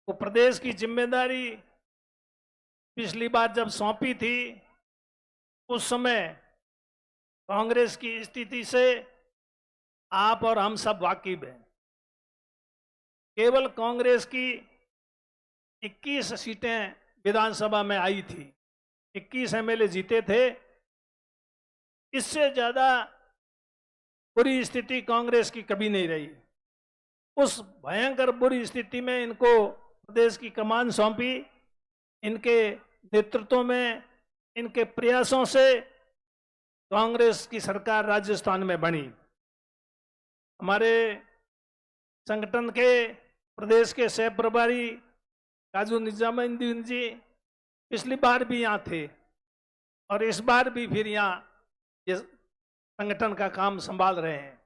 तो प्रदेश की जिम्मेदारी पिछली बार जब सौंपी थी उस समय कांग्रेस की स्थिति से आप और हम सब वाकिफ हैं। केवल कांग्रेस की 21 सीटें विधानसभा में आई थी, 21 एमएलए जीते थे। इससे ज्यादा बुरी स्थिति कांग्रेस की कभी नहीं रही। उस भयंकर बुरी स्थिति में इनको प्रदेश की कमान सौंपी। इनके नेतृत्व में, इनके प्रयासों से कांग्रेस की सरकार राजस्थान में बनी। हमारे संगठन के प्रदेश के सह प्रभारी काजू निजामुद्दीन जी पिछली बार भी यहाँ थे और इस बार भी फिर यहाँ ये संगठन का काम संभाल रहे हैं।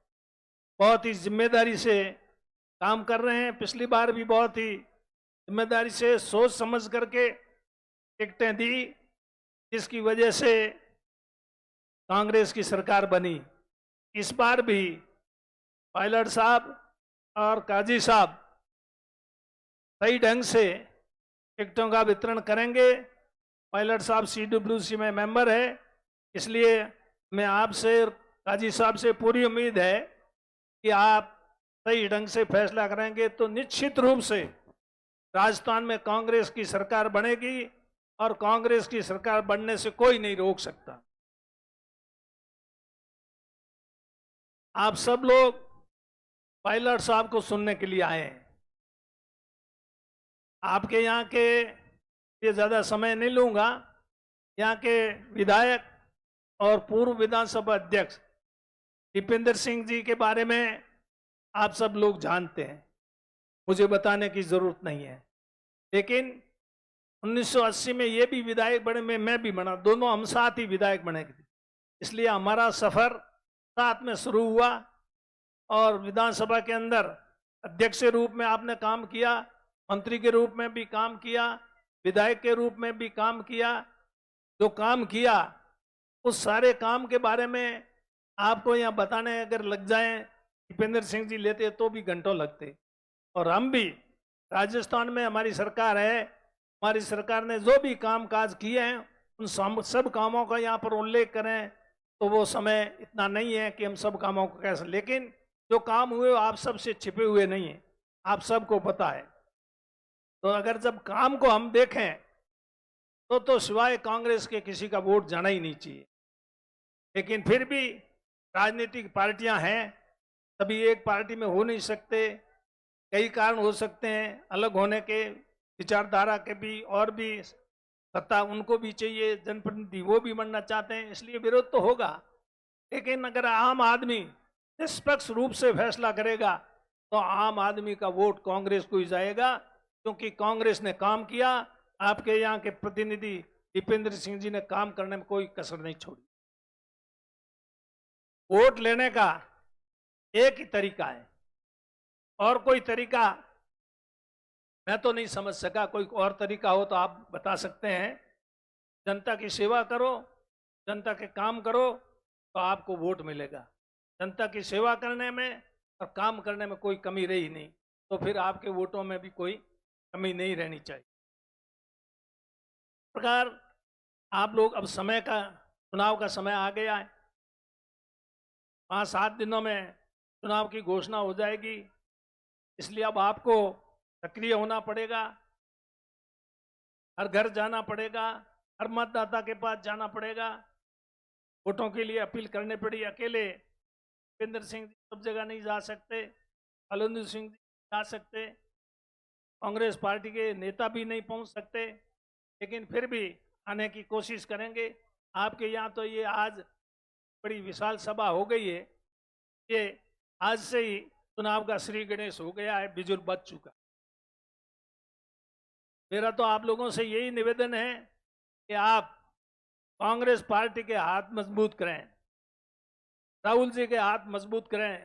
बहुत ही जिम्मेदारी से काम कर रहे हैं। पिछली बार भी बहुत ही जिम्मेदारी से सोच समझ करके टिकटें दी, जिसकी वजह से कांग्रेस की सरकार बनी। इस बार भी पायलट साहब और काजी साहब सही ढंग से टिकटों का वितरण करेंगे। पायलट साहब CWC में मेंबर है, इसलिए मैं आपसे, काजी साहब से पूरी उम्मीद है कि आप सही ढंग से फैसला करेंगे तो निश्चित रूप से राजस्थान में कांग्रेस की सरकार बनेगी और कांग्रेस की सरकार बनने से कोई नहीं रोक सकता। आप सब लोग पायलट साहब को सुनने के लिए आए हैं। आपके यहाँ के ये ज्यादा समय नहीं लूंगा। यहाँ के विधायक और पूर्व विधानसभा अध्यक्ष दीपेंद्र सिंह जी के बारे में आप सब लोग जानते हैं, मुझे बताने की जरूरत नहीं है। लेकिन 1980 में ये भी विधायक बने, मैं भी बना, दोनों हम साथ ही विधायक बने थे। इसलिए हमारा सफर साथ में शुरू हुआ और विधानसभा के अंदर अध्यक्ष के रूप में आपने काम किया, मंत्री के रूप में भी काम किया, विधायक के रूप में भी काम किया। जो काम किया उस सारे काम के बारे में आपको यहाँ बताने अगर लग जाएं, दीपेंद्र सिंह जी लेते तो भी घंटों लगते। और हम भी राजस्थान में हमारी सरकार है, हमारी सरकार ने जो भी काम काज किए हैं उन सब कामों का यहाँ पर उल्लेख करें तो वो समय इतना नहीं है कि हम सब कामों को कैसे, लेकिन जो काम हुए आप सबसे छिपे हुए नहीं है, आप सबको पता है। तो अगर जब काम को हम देखें तो सिवाय कांग्रेस के किसी का वोट जाना ही नहीं चाहिए। लेकिन फिर भी राजनीतिक पार्टियां हैं, सभी एक पार्टी में हो नहीं सकते, कई कारण हो सकते हैं अलग होने के, विचारधारा के भी, और भी सत्ता उनको भी चाहिए, जनप्रतिनिधि वो भी बनना चाहते हैं, इसलिए विरोध तो होगा। लेकिन अगर आम आदमी निष्पक्ष रूप से फैसला करेगा तो आम आदमी का वोट कांग्रेस को ही जाएगा, क्योंकि कांग्रेस ने काम किया। आपके यहाँ के प्रतिनिधि दीपेंद्र सिंह जी ने काम करने में कोई कसर नहीं छोड़ी। वोट लेने का एक ही तरीका है और कोई तरीका मैं तो नहीं समझ सका। कोई और तरीका हो तो आप बता सकते हैं। जनता की सेवा करो, जनता के काम करो तो आपको वोट मिलेगा। जनता की सेवा करने में और काम करने में कोई कमी रही नहीं तो फिर आपके वोटों में भी कोई कमी नहीं रहनी चाहिए। इस प्रकार आप लोग, अब समय का, चुनाव का समय आ गया है। 5-7 दिनों में चुनाव की घोषणा हो जाएगी, इसलिए अब आपको सक्रिय होना पड़ेगा, हर घर जाना पड़ेगा, हर मतदाता के पास जाना पड़ेगा, वोटों के लिए अपील करनी पड़ी। अकेले दीपेंद्र सिंह जी सब जगह नहीं जा सकते, अलंदू सिंह जी जा सकते, कांग्रेस पार्टी के नेता भी नहीं पहुंच सकते, लेकिन फिर भी आने की कोशिश करेंगे। आपके यहाँ तो ये आज बड़ी विशाल सभा हो गई है, ये आज से ही चुनाव का श्री गणेश हो गया है, बिजुल बच चुका। मेरा तो आप लोगों से यही निवेदन है कि आप कांग्रेस पार्टी के हाथ मजबूत करें, राहुल जी के हाथ मजबूत करें,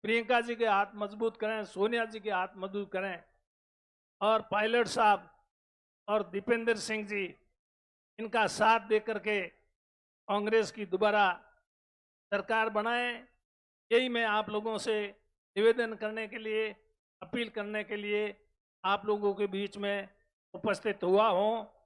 प्रियंका जी के हाथ मजबूत करें, सोनिया जी के हाथ मजबूत करें, और पायलट साहब और दीपेंद्र सिंह जी इनका साथ देकर के कांग्रेस की दोबारा सरकार बनाएं। यही मैं आप लोगों से निवेदन करने के लिए, अपील करने के लिए आप लोगों के बीच में उपस्थित हुआ हूं।